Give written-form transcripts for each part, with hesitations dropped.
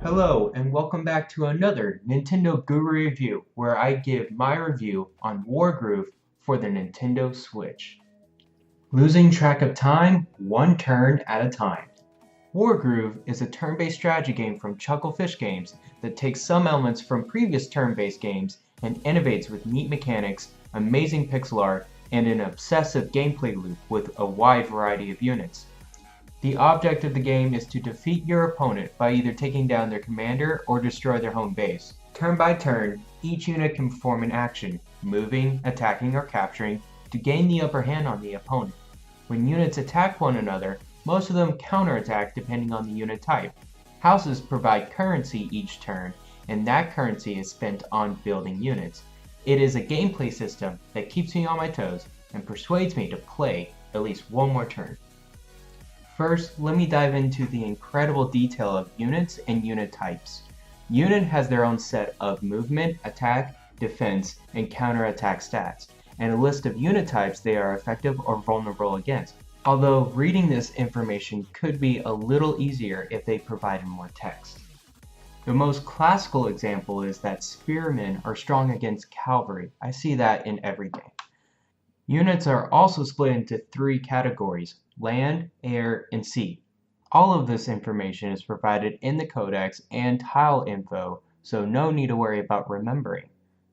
Hello, and welcome back to another Nintendo Guru Review, where I give my review on Wargroove for the Nintendo Switch. Losing track of time, one turn at a time. Wargroove is a turn-based strategy game from Chucklefish Games that takes some elements from previous turn-based games and innovates with neat mechanics, amazing pixel art, and an obsessive gameplay loop with a wide variety of units. The object of the game is to defeat your opponent by either taking down their commander or destroy their home base. Turn by turn, each unit can perform an action, moving, attacking, or capturing, to gain the upper hand on the opponent. When units attack one another, most of them counterattack depending on the unit type. Houses provide currency each turn, and that currency is spent on building units. It is a gameplay system that keeps me on my toes and persuades me to play at least one more turn. First, let me dive into the incredible detail of units and unit types. Unit has their own set of movement, attack, defense, and counterattack stats, and a list of unit types they are effective or vulnerable against. Although reading this information could be a little easier if they provided more text. The most classical example is that spearmen are strong against cavalry. I see that in every game. Units are also split into three categories: land, air, and sea. All of this information is provided in the codex and tile info, so no need to worry about remembering.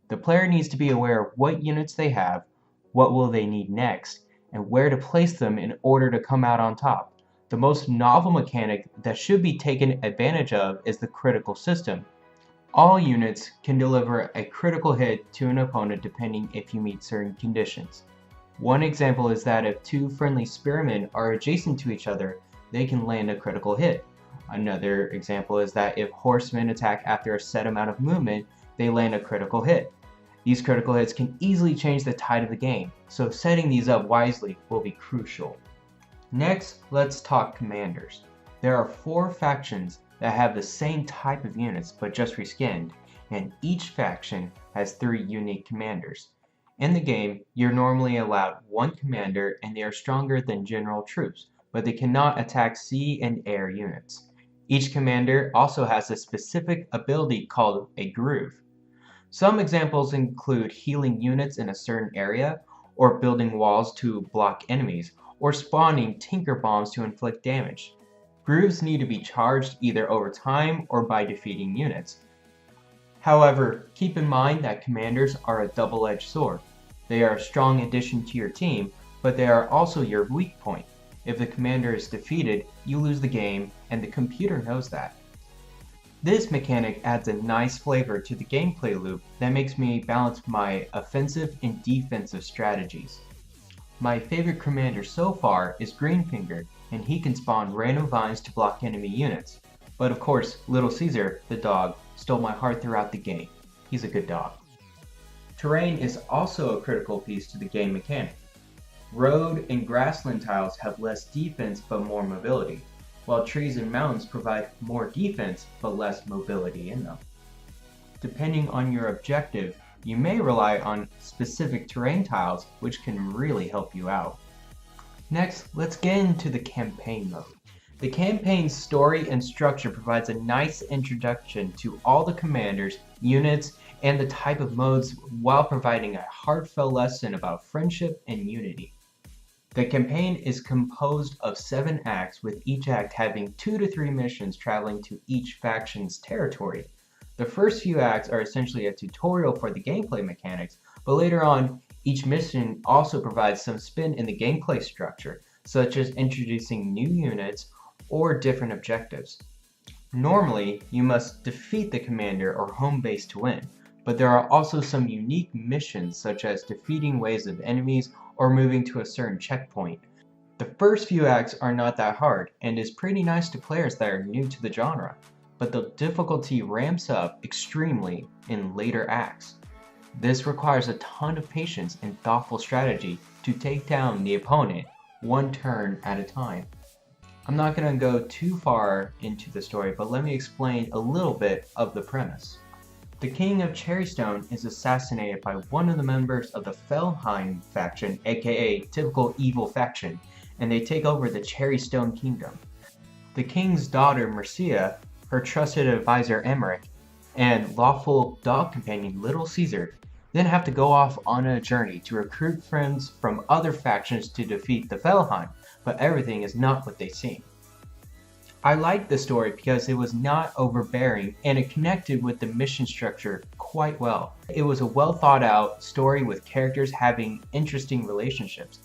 The player needs to be aware of what units they have, what will they need next, and where to place them in order to come out on top. The most novel mechanic that should be taken advantage of is the critical system. All units can deliver a critical hit to an opponent depending if you meet certain conditions. One example is that if two friendly spearmen are adjacent to each other, they can land a critical hit. Another example is that if horsemen attack after a set amount of movement, they land a critical hit. These critical hits can easily change the tide of the game, so setting these up wisely will be crucial. Next, let's talk commanders. There are 4 factions that have the same type of units but just reskinned, and each faction has 3 unique commanders. In the game, you're normally allowed 1 commander and they are stronger than general troops, but they cannot attack sea and air units. Each commander also has a specific ability called a groove. Some examples include healing units in a certain area, or building walls to block enemies, or spawning tinker bombs to inflict damage. Grooves need to be charged either over time or by defeating units. However, keep in mind that commanders are a double-edged sword. They are a strong addition to your team, but they are also your weak point. If the commander is defeated, you lose the game, and the computer knows that. This mechanic adds a nice flavor to the gameplay loop that makes me balance my offensive and defensive strategies. My favorite commander so far is Greenfinger, and he can spawn random vines to block enemy units. But of course, Little Caesar, the dog, stole my heart throughout the game. He's a good dog. Terrain is also a critical piece to the game mechanic. Road and grassland tiles have less defense but more mobility, while trees and mountains provide more defense but less mobility in them. Depending on your objective, you may rely on specific terrain tiles, which can really help you out. Next, let's get into the campaign mode. The campaign's story and structure provides a nice introduction to all the commanders, units, and the type of modes while providing a heartfelt lesson about friendship and unity. The campaign is composed of 7 acts, with each act having 2 to 3 missions traveling to each faction's territory. The first few acts are essentially a tutorial for the gameplay mechanics, but later on, each mission also provides some spin in the gameplay structure, such as introducing new units or different objectives. Normally, you must defeat the commander or home base to win, but there are also some unique missions such as defeating waves of enemies or moving to a certain checkpoint. The first few acts are not that hard and is pretty nice to players that are new to the genre, but the difficulty ramps up extremely in later acts. This requires a ton of patience and thoughtful strategy to take down the opponent one turn at a time. I'm not going to go too far into the story, but let me explain a little bit of the premise. The King of Cherrystone is assassinated by one of the members of the Felheim faction, aka typical evil faction, and they take over the Cherrystone Kingdom. The king's daughter, Mercia, her trusted advisor Emmerich, and lawful dog companion Little Caesar then have to go off on a journey to recruit friends from other factions to defeat the Felheim, but everything is not what they seem. I liked the story because it was not overbearing and it connected with the mission structure quite well. It was a well thought out story with characters having interesting relationships.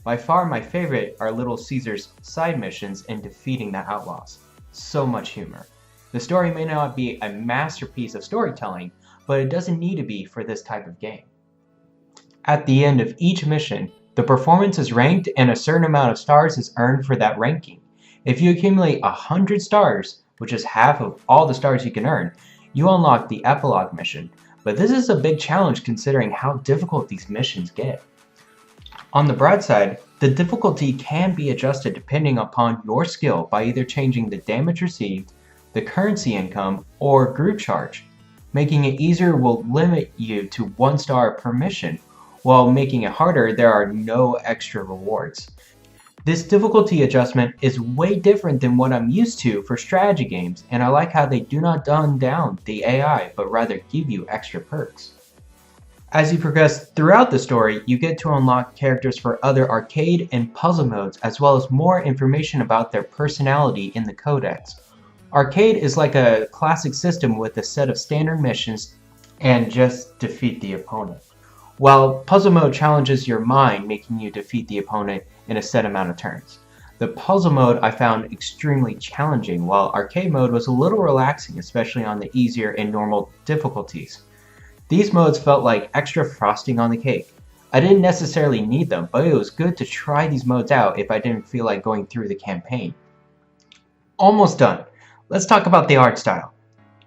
By far my favorite are Little Caesar's side missions and defeating the outlaws. So much humor. The story may not be a masterpiece of storytelling, but it doesn't need to be for this type of game. At the end of each mission, the performance is ranked and a certain amount of stars is earned for that ranking. If you accumulate 100 stars, which is half of all the stars you can earn, you unlock the epilogue mission, but this is a big challenge considering how difficult these missions get. On the bright side, the difficulty can be adjusted depending upon your skill by either changing the damage received, the currency income, or group charge. Making it easier will limit you to 1 star per mission, while making it harder there are no extra rewards. This difficulty adjustment is way different than what I'm used to for strategy games, and I like how they do not dumb down the AI but rather give you extra perks. As you progress throughout the story, you get to unlock characters for other arcade and puzzle modes as well as more information about their personality in the codex. Arcade is like a classic system with a set of standard missions and just defeat the opponent, while puzzle mode challenges your mind, making you defeat the opponent in a set amount of turns. The puzzle mode I found extremely challenging, while arcade mode was a little relaxing, especially on the easier and normal difficulties. These modes felt like extra frosting on the cake. I didn't necessarily need them, but it was good to try these modes out if I didn't feel like going through the campaign. Almost done. Let's talk about the art style.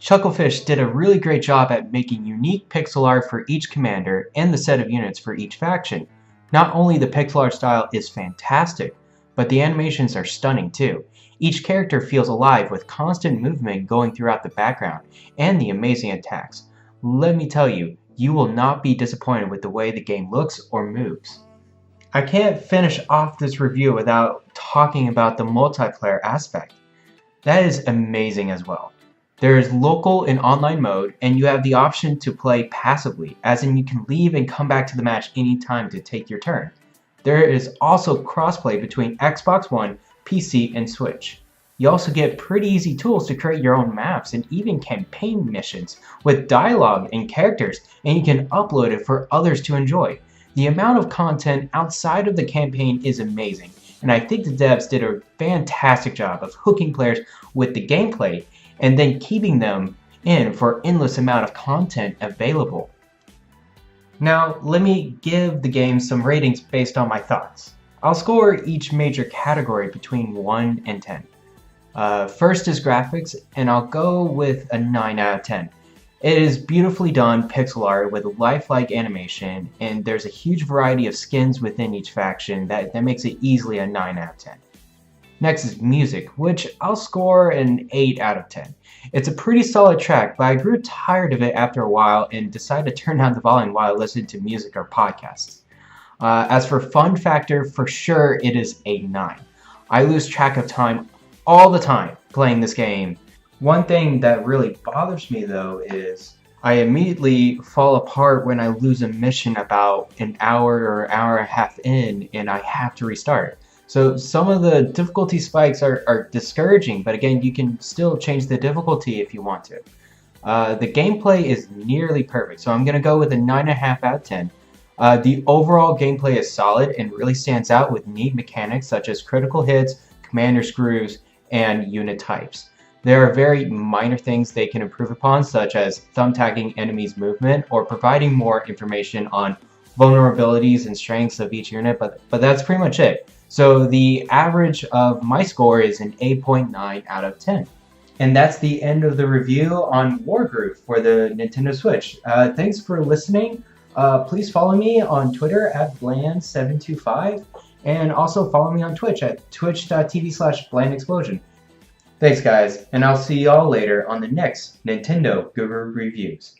Chucklefish did a really great job at making unique pixel art for each commander and the set of units for each faction. Not only the pixel art style is fantastic, but the animations are stunning too. Each character feels alive with constant movement going throughout the background and the amazing attacks. Let me tell you, you will not be disappointed with the way the game looks or moves. I can't finish off this review without talking about the multiplayer aspect. That is amazing as well. There is local and online mode, and you have the option to play passively, as in you can leave and come back to the match anytime to take your turn. There is also crossplay between Xbox One, PC, and Switch. You also get pretty easy tools to create your own maps and even campaign missions with dialogue and characters, and you can upload it for others to enjoy. The amount of content outside of the campaign is amazing, and I think the devs did a fantastic job of hooking players with the gameplay and then keeping them in for endless amount of content available. Now, let me give the game some ratings based on my thoughts. I'll score each major category between 1 and 10. First is graphics, and I'll go with a 9 out of 10. It is beautifully done pixel art with lifelike animation, and there's a huge variety of skins within each faction that makes it easily a 9 out of 10. Next is music, which I'll score an 8 out of 10. It's a pretty solid track, but I grew tired of it after a while and decided to turn down the volume while I listened to music or podcasts. As for fun factor, for sure it is a 9. I lose track of time all the time playing this game. One thing that really bothers me though is I immediately fall apart when I lose a mission about an hour or hour and a half in and I have to restart. So some of the difficulty spikes are discouraging, but again, you can still change the difficulty if you want to. The gameplay is nearly perfect, so I'm going to go with a 9.5 out of 10. The overall gameplay is solid and really stands out with neat mechanics such as critical hits, commander screws, and unit types. There are very minor things they can improve upon, such as thumbtacking enemies' movement or providing more information on vulnerabilities and strengths of each unit, but that's pretty much it. So the average of my score is an 8.9 out of 10. And that's the end of the review on Wargroove for the Nintendo Switch. Thanks for listening. Please follow me on Twitter at Bland725 and also follow me on Twitch at twitch.tv/BlandExplosion. Thanks guys, and I'll see y'all later on the next Nintendo Guru Reviews.